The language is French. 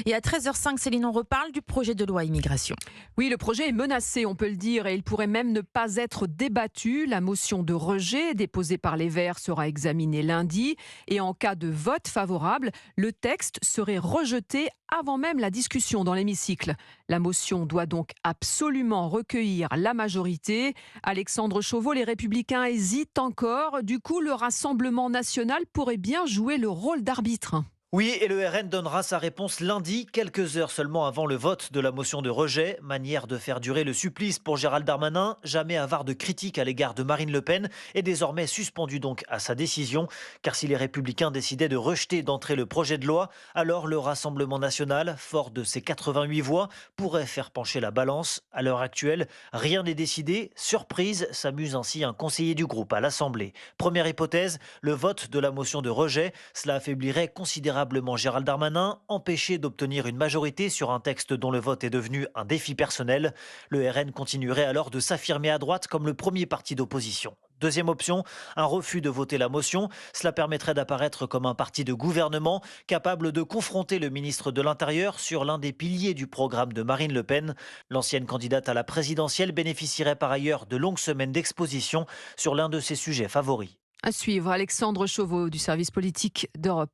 Et à 13h05, Céline, on reparle du projet de loi immigration. Oui, le projet est menacé, on peut le dire, et il pourrait même ne pas être débattu. La motion de rejet déposée par les Verts sera examinée lundi. Et en cas de vote favorable, le texte serait rejeté avant même la discussion dans l'hémicycle. La motion doit donc absolument recueillir la majorité. Alexandre Chauveau, les Républicains hésitent encore. Du coup, le Rassemblement national pourrait bien jouer le rôle d'arbitre. Oui, et le RN donnera sa réponse lundi, quelques heures seulement avant le vote de la motion de rejet. Manière de faire durer le supplice pour Gérald Darmanin, jamais avare de critiques à l'égard de Marine Le Pen, est désormais suspendu donc à sa décision. Car si les Républicains décidaient de rejeter d'entrée le projet de loi, alors le Rassemblement national, fort de ses 88 voix, pourrait faire pencher la balance. À l'heure actuelle, rien n'est décidé. Surprise, s'amuse ainsi un conseiller du groupe à l'Assemblée. Première hypothèse, le vote de la motion de rejet, cela affaiblirait considérablement Gérald Darmanin, empêché d'obtenir une majorité sur un texte dont le vote est devenu un défi personnel. Le RN continuerait alors de s'affirmer à droite comme le premier parti d'opposition. Deuxième option, un refus de voter la motion. Cela permettrait d'apparaître comme un parti de gouvernement capable de confronter le ministre de l'Intérieur sur l'un des piliers du programme de Marine Le Pen. L'ancienne candidate à la présidentielle bénéficierait par ailleurs de longues semaines d'exposition sur l'un de ses sujets favoris. À suivre, Alexandre Chauveau du service politique d'Europe.